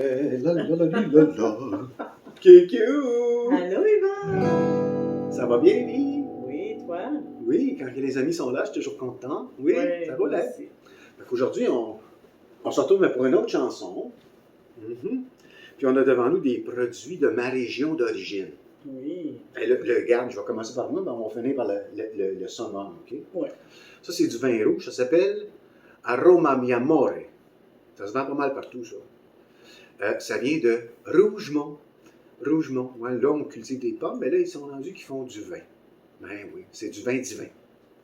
La la la la la la. Coucou! Allô, Yvan! Ça va bien, Lily? Oui, toi? Oui, quand les amis sont là, je suis toujours content. Oui, Ouais, ça roule, moi hein? aussi. Aujourd'hui, on se retrouve pour une autre chanson. Mhm. Puis on a devant nous des produits de ma région d'origine. Oui. Ben, le garde, je vais commencer par moi, mais on va finir par le summum, OK? Ouais. Ça, c'est du vin rouge. Ça s'appelle Aroma Mi Amore. Ça se vend pas mal partout, ça. Ça vient de Rougemont. Rougemont. Ouais, là, on cultive des pommes, mais là, ils sont rendus qu'ils font du vin. Ben oui, c'est du vin divin.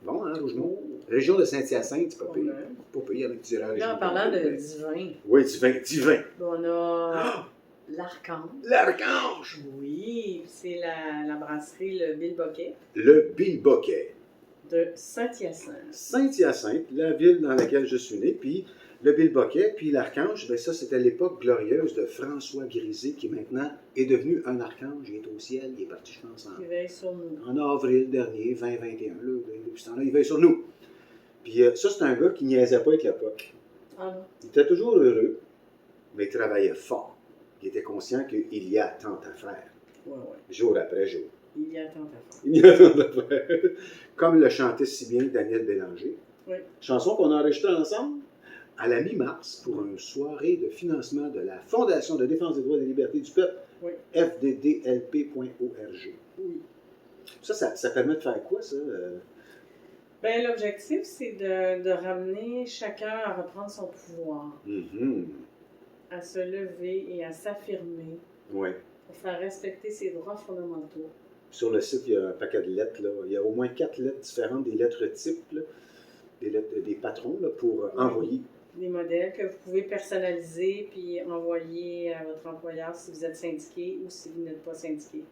Bon, hein, Rougemont? Région de Saint-Hyacinthe, c'est pas pire. Ouais. Pas pire avec du région. Là, en parlant de mais... divin, Oui, du vin divin. on a l'Archange. L'Archange! Oui, c'est la brasserie Le Bilboquet Le Bilboquet. de Saint-Hyacinthe. Saint-Hyacinthe, la ville dans laquelle je suis né, puis le Bilboquet, puis l'Archange, ben ça, c'était l'époque glorieuse de François Grisé, qui maintenant est devenu un archange. Il est au ciel, il est parti, je pense, Qui veille sur nous. en avril dernier, 2021. Là, depuis ce temps-là, il veille sur nous. Puis ça, c'est un gars qui niaisait pas avec l'époque. Ah non. Il était toujours heureux, mais il travaillait fort. Il était conscient qu'il y a tant à faire, Ouais, ouais. jour après jour. Il y a tant à faire. Il y a tant à faire. Comme le chantait si bien Daniel Bélanger. Oui. Chanson qu'on a enregistrée ensemble à la mi-mars pour une soirée de financement de la Fondation de défense des droits et des libertés du peuple, Oui. fddlp.org. Oui. Ça permet de faire quoi, ça? Ben, l'objectif, c'est de ramener chacun à reprendre son pouvoir, à se lever et à s'affirmer Oui. pour faire respecter ses droits fondamentaux. Sur le site, il y a un paquet de lettres. Là. Il y a au moins 4 lettres différentes, des lettres types, là, des patrons là, pour envoyer. Des modèles que vous pouvez personnaliser puis envoyer à votre employeur si vous êtes syndiqué ou si vous n'êtes pas syndiqué.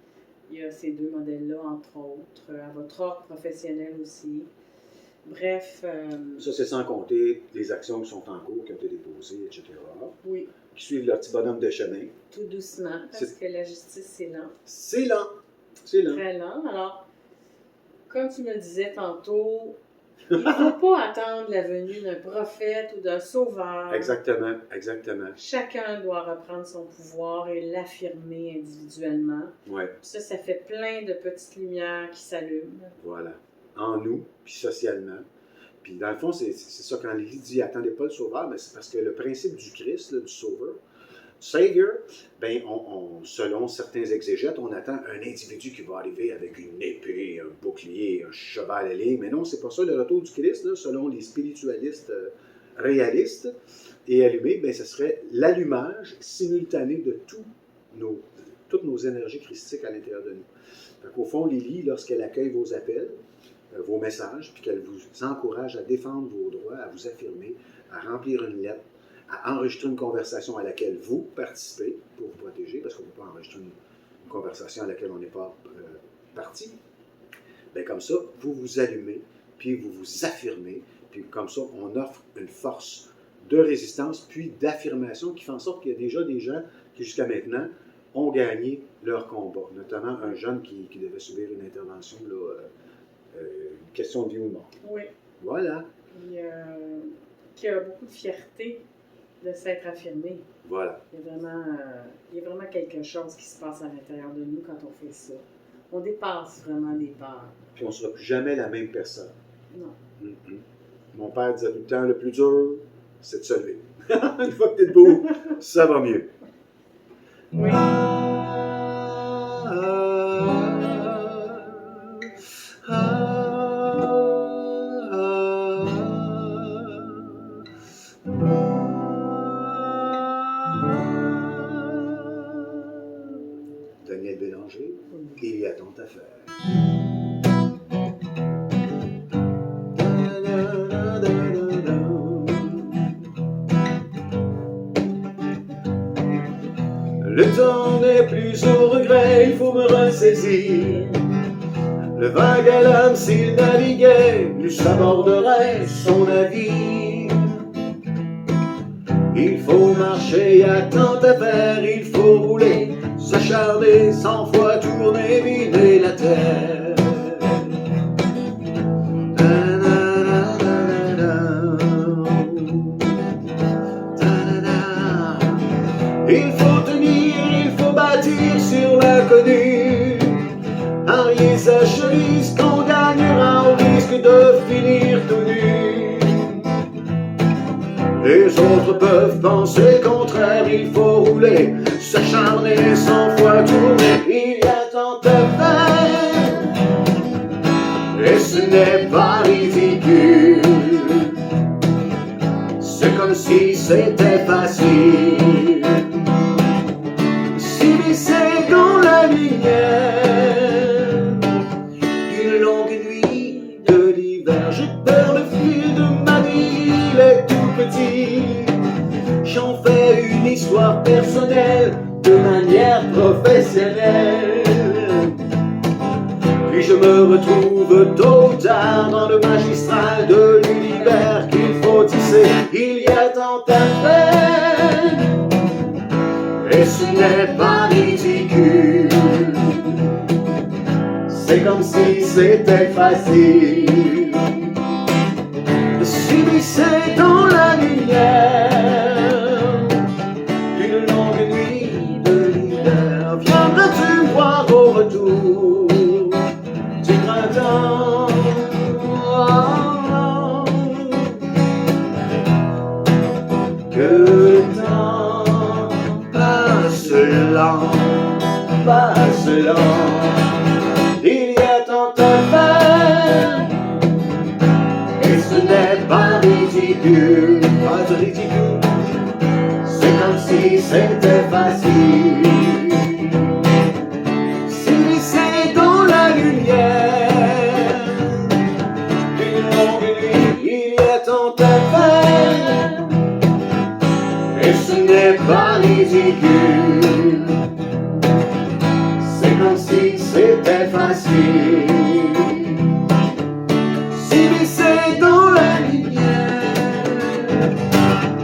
Il y a ces deux modèles-là, entre autres, à votre ordre professionnel aussi. Bref. Ça, c'est sans compter les actions qui sont en cours, qui ont été déposées, etc. Oui. Qui suivent leur petit bonhomme de chemin. Tout doucement, parce que la justice, c'est lent. C'est lent. C'est lent. Très lent. Alors, comme tu me disais tantôt, il ne faut pas attendre la venue d'un prophète ou d'un sauveur. Exactement, exactement. Chacun doit reprendre son pouvoir et l'affirmer individuellement. Ouais. Ça fait plein de petites lumières qui s'allument. Voilà. En nous, puis socialement. Puis dans le fond, c'est ça, quand l'Église dit « attendez pas le sauveur », ben, c'est parce que le principe du Christ, là, du sauveur, Savior, ben, selon certains exégètes, on attend un individu qui va arriver avec une épée, un bouclier, un cheval ailé. Mais non, c'est pas ça. Le retour du Christ, là, selon les spiritualistes réalistes et allumés, ben, ce serait l'allumage simultané de toutes nos énergies christiques à l'intérieur de nous. Donc, au fond, Lily, lorsqu'elle accueille vos appels, vos messages, puis qu'elle vous encourage à défendre vos droits, à vous affirmer, à remplir une lettre, à enregistrer une conversation à laquelle vous participez pour vous protéger, parce qu'on ne peut pas enregistrer une conversation à laquelle on n'est pas parti. Bien, comme ça, vous vous allumez, puis vous vous affirmez, puis comme ça, on offre une force de résistance, puis d'affirmation qui fait en sorte qu'il y a déjà des gens qui, jusqu'à maintenant, ont gagné leur combat, notamment un jeune qui devait subir une intervention, là, une question de vie ou de mort. Oui. Voilà. Qui a beaucoup de fierté de s'être affirmé. Voilà. Il y a vraiment quelque chose qui se passe à l'intérieur de nous quand on fait ça. On dépasse vraiment des peurs. Puis on ne sera plus jamais la même personne. Non. Mon père disait tout le temps, le plus dur, c'est de se lever. Une fois que tu es debout, ça va mieux. Oui. Daniel Bélanger, il y a tant à faire. Le temps n'est plus au regret, il faut me ressaisir. Le vague à l'âme, s'il naviguait, plus aborderait son navire. Il faut marcher, à tant à faire, il faut rouler, s'acharner, 100 fois tourner, miner la terre. Il faut tenir, il faut bâtir sur l'inconnu. Parier sa chemise qu'on gagnera au risque de finir tout nu. Les autres peuvent penser contraire, il faut rouler, s'acharner, 100 fois tourner. Il y a tant à faire, et ce n'est pas ridicule. C'est comme si c'était facile. Si c'est dans la lumière d'une longue nuit de l'hiver, je perds le fil de ma vie, il est tout petit. J'en fais une histoire personnelle de manière professionnelle. Puis je me retrouve tôt ou tard dans le magistral de l'univers qu'il faut tisser. Il y a tant à faire, et ce n'est pas ridicule. C'est comme si c'était facile. Si c'est dans la lumière d'une longue nuit de l'hiver, viendras-tu me voir au retour du printemps? Que le temps passe lent, passe lent. Il y a tant à faire, et ce n'est pas ridicule, pas ridicule. C'est comme si c'était facile. Si c'est dans la lumière d'une longue nuit, il y a tant à faire, et ce n'est pas ridicule. C'est comme si c'était facile. Si c'est dans la lumière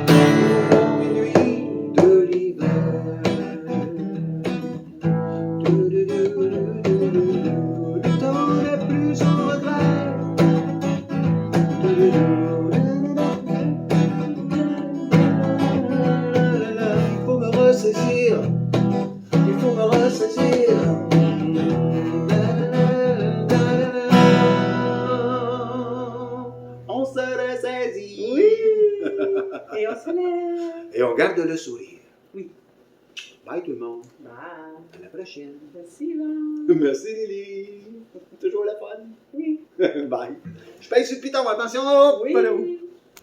d'une nuit de l'hiver. Le temps n'est plus en regret. Il faut me ressaisir, il faut me ressaisir. On se ressaisit. Oui. Et on se lève. Et on garde le sourire. Oui. Bye tout le monde. Bye. À la prochaine. Merci, là. Merci Lily. Toujours la fun. Oui. Bye. Je paye sur le piton, attention. Oui. Pas là-haut.